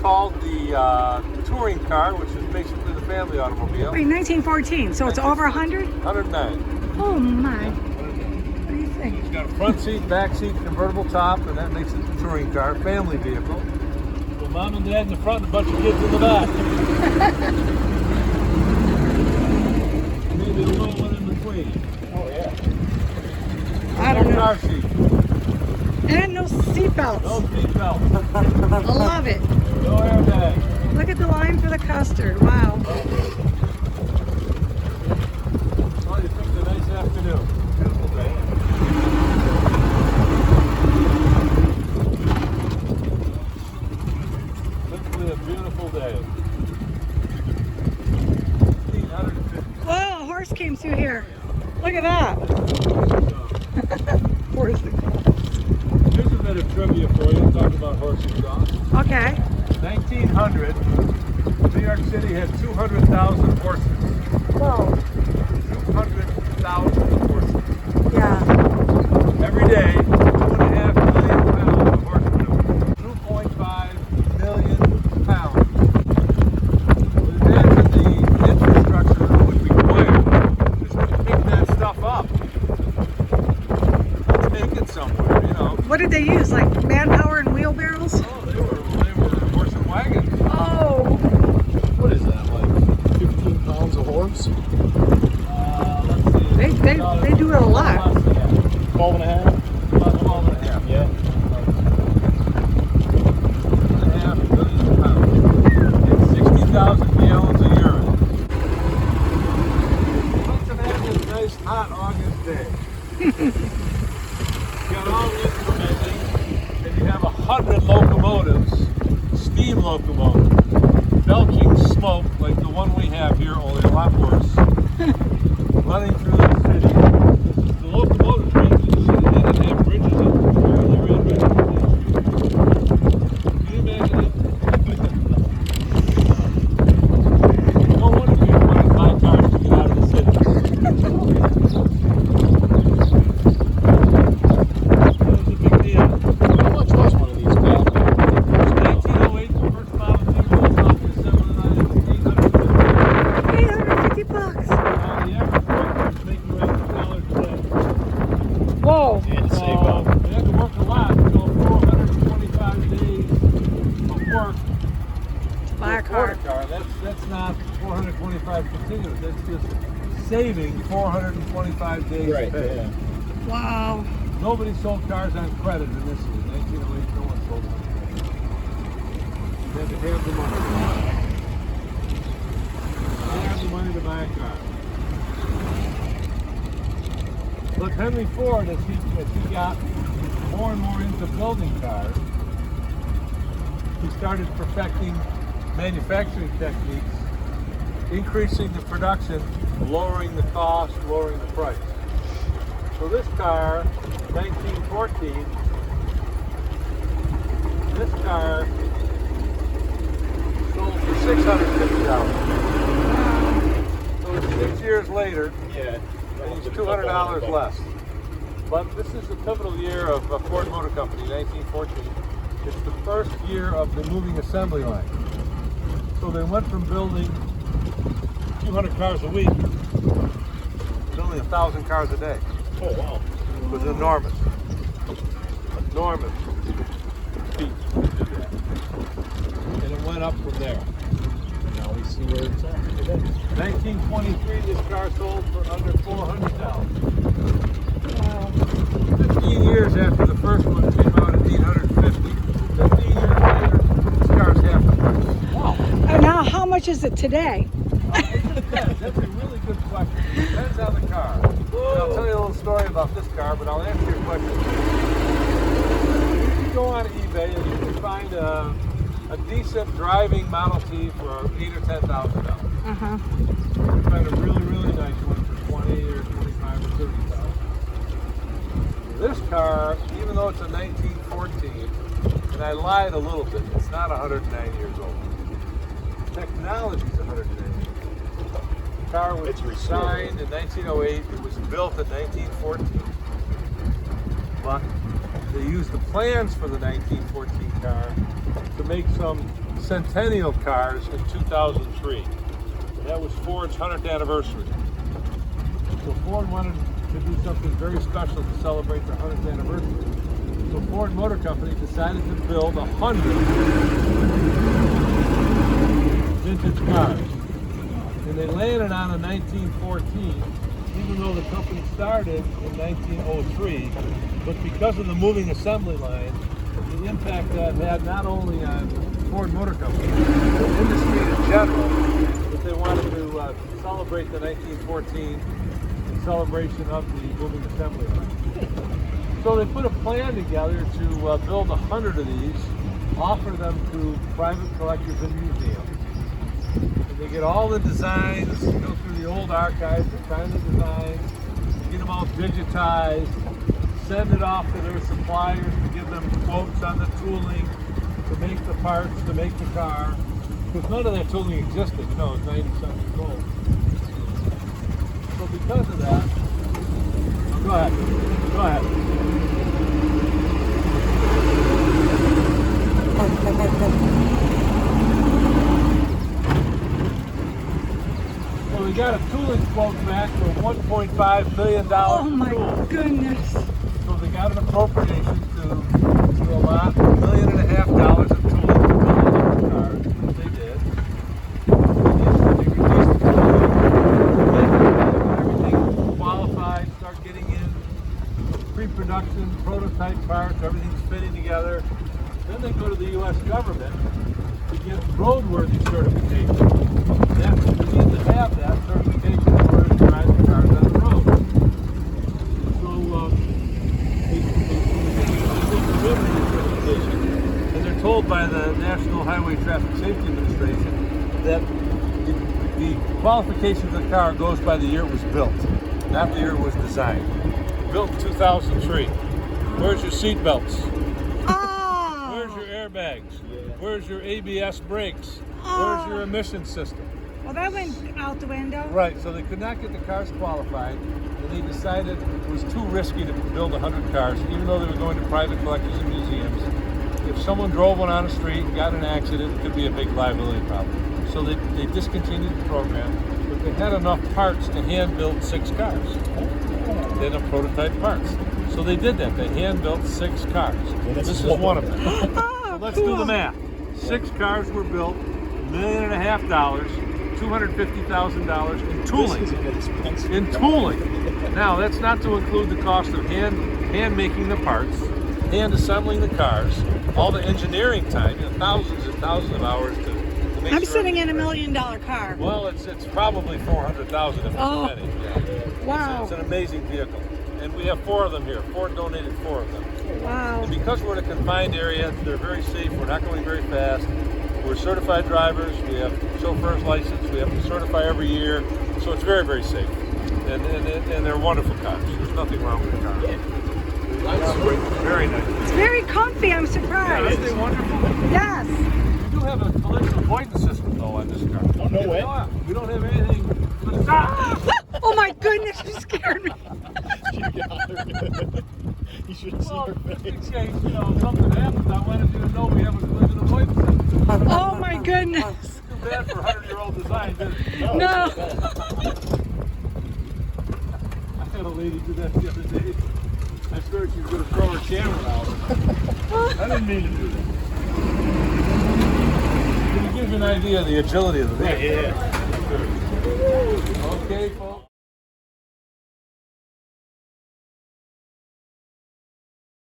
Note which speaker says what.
Speaker 1: called the touring car, which is basically the family automobile.
Speaker 2: Wait, 1914, so it's over 100?
Speaker 1: 109.
Speaker 2: Oh my.
Speaker 1: Yeah, 109.
Speaker 2: What do you think?
Speaker 1: It's got a front seat, back seat, convertible top, and that makes it a touring car, family vehicle. With mom and dad in the front and a bunch of kids in the back. Maybe a little one in between. Oh yeah.
Speaker 2: I don't know.
Speaker 1: Car seat.
Speaker 2: And no seatbelts.
Speaker 1: No seatbelt.
Speaker 2: I love it.
Speaker 1: No airbag.
Speaker 2: Look at the line for the custard. Wow.
Speaker 1: Oh, you picked a nice afternoon. Beautiful day. Literally a beautiful day. 1,550.
Speaker 2: Whoa, a horse came through here. Look at that. Horse.
Speaker 1: Here's a bit of trivia for you. Talk about horse exhaust.
Speaker 2: Okay.
Speaker 1: 1900, New York City had 200,000 horses.
Speaker 2: Whoa.
Speaker 1: 200,000 horses.
Speaker 2: Yeah.
Speaker 1: Every day, 2.5 million pounds of horse manure. 2.5 million pounds. Imagine the infrastructure that would be required just to pick that stuff up. Let's take it somewhere, you know.
Speaker 2: What did they use? Like manpower and wheelbarrows?
Speaker 1: Oh, they were horse and wagons.
Speaker 2: Oh.
Speaker 3: What is that, like 15 pounds of horse?
Speaker 1: Let's see.
Speaker 2: They do it a lot.
Speaker 3: 12 and a half?
Speaker 1: About 12 and a half.
Speaker 3: Yeah.
Speaker 1: 2.5 million pounds. And 60,000 gallons of urine. Let's imagine a nice hot August day. You got all the instrumenting, and you have 100 locomotives, steam locomotives, belching smoke like the one we have here, only a lot worse, running through the city. The locomotives ran through the city. They didn't have bridges in there. They ran right through the street. Can you imagine it? No wonder people want to buy cars to get out of the city. That was a big deal.
Speaker 3: How much was one of these back?
Speaker 1: 1908, the first model T rolls off the assembly line at 850.
Speaker 2: 850 bucks.
Speaker 1: The average worker is making around $2 a day.
Speaker 2: Whoa.
Speaker 3: You had to save up.
Speaker 1: They had to work a lot, so 425 days of work
Speaker 2: Buy a
Speaker 1: to
Speaker 2: car.
Speaker 1: afford a car. That's not 425 continuous. That's just saving 425 days
Speaker 3: Right,
Speaker 1: pay.
Speaker 3: yeah.
Speaker 2: Wow.
Speaker 1: Nobody sold cars on credit in this city. 1908, no one sold them on credit. You had to have the money. You have the money to buy a car. But Henry Ford, as he got more and more into building cars, he started perfecting manufacturing techniques, increasing the production, lowering the cost, lowering the price. So this car, 1914, this car sold for $650. So it's 6 years later,
Speaker 3: Yeah.
Speaker 1: and it's $200 less. But this is the pivotal year of Ford Motor Company, 1914. It's the first year of the moving assembly line. So they went from building 200 cars a week to building 1,000 cars a day.
Speaker 3: Oh, wow.
Speaker 1: It was enormous. Enormous feat to do that. And it went up from there.
Speaker 3: Now we see where it's at today.
Speaker 1: 1923, this car sold for under $400,000.
Speaker 2: Wow.
Speaker 1: 15 years after the first one came out at $850. 15 years later, this car's half the price.
Speaker 3: Wow.
Speaker 2: And now, how much is it today?
Speaker 1: It depends. That's a really good question. It depends on the car. And I'll tell you a little story about this car, but I'll answer your question. You can go on eBay and you can find a decent driving Model T for $8,000 or $10,000.
Speaker 2: Uh-huh.
Speaker 1: You can find a really, really nice one for $20,000 or $25,000 or $30,000. This car, even though it's a 1914, and I lied a little bit, it's not 109 years old. Technology is 109 years old. The car was designed in 1908, it was built in 1914. But they used the plans for the 1914 car to make some Centennial cars in 2003. That was Ford's 100th anniversary. So Ford wanted to do something very special to celebrate their 100th anniversary. So Ford Motor Company decided to build 100 vintage cars. And they landed on a 1914, even though the company started in 1903. But because of the moving assembly line, the impact that had not only on Ford Motor Company, but the industry in general, that they wanted to celebrate the 1914 celebration of the moving assembly line. So they put a plan together to build 100 of these, offer them to private collectors and museums. And they get all the designs, go through the old archives, they find the designs, get them all digitized, send it off to their suppliers to give them quotes on the tooling, to make the parts, to make the car. Because none of that tooling existed, you know, it's 90-something years old. So because of that, go ahead, go ahead. Well, we got a tooling quote back for $1.5 million.
Speaker 2: Oh my
Speaker 1: tool.
Speaker 2: goodness.
Speaker 1: So they got an appropriation to allot $1.5 million of tooling to build the cars, which they did. They released the tooling, everything qualified, start getting in pre-production, prototype parts, everything's fitting together. Then they go to the U.S. government to get roadworthy certification. That's, you need to have that certification in order to drive the cars on the road. So and they're told by the National Highway Traffic Safety Administration that the qualification of the car goes by the year it was built, not the year it was designed. Built in 2003. Where's your seat belts?
Speaker 2: Oh.
Speaker 1: Where's your airbags? Where's your ABS brakes?
Speaker 2: Oh.
Speaker 1: Where's your emission system?
Speaker 2: Well, that went out the window.
Speaker 1: Right, so they could not get the cars qualified, and they decided it was too risky to build 100 cars, even though they were going to private collectors and museums. If someone drove one on the street and got in an accident, it could be a big liability problem. So they discontinued the program, but they had enough parts to hand build 6 cars. They had enough prototype parts. So they did that. They hand built 6 cars. This is one of them.
Speaker 2: Oh,
Speaker 1: So let's do the math. 6 cars were built, $1.5 million. $250,000 in tooling. In tooling. Now that's not to include the cost of hand making the parts, hand assembling the cars, all the engineering time, thousands and thousands of hours to make.
Speaker 2: I'm
Speaker 1: sure
Speaker 2: sitting in a $1
Speaker 1: everything's
Speaker 2: million car.
Speaker 1: well, it's probably 400,000 if it's
Speaker 2: Oh.
Speaker 1: many. Yeah.
Speaker 2: Wow.
Speaker 1: It's an amazing vehicle, and we have 4 of them here. Ford donated 4 of them.
Speaker 2: Wow.
Speaker 1: And because we're in a confined area, they're very safe. We're not going very fast. We're certified drivers. We have chauffeur's license. We have to certify every year, so it's very, very safe. And they're wonderful cars. There's nothing wrong with the car. Very nice.
Speaker 2: It's very comfy. I'm
Speaker 1: Yeah,
Speaker 2: surprised.
Speaker 1: isn't it wonderful?
Speaker 2: Yes.
Speaker 1: We do have a collision avoidance system though on this car.
Speaker 3: Oh, no way.
Speaker 1: We don't have anything.
Speaker 2: Oh my goodness, you scared me.
Speaker 3: You should have seen
Speaker 1: Well,
Speaker 3: her
Speaker 1: just in
Speaker 3: face.
Speaker 1: case something happens, I wanted you to know we have a collision avoidance system.
Speaker 2: Oh my goodness.
Speaker 1: Too bad for 100-year-old design, didn't it?
Speaker 2: No.
Speaker 1: I had a lady do that the other day. I swear she was going to throw her camera out. I didn't mean to do that. It gives you an idea of the agility of the vehicle.
Speaker 3: Yeah.
Speaker 1: Okay, folks.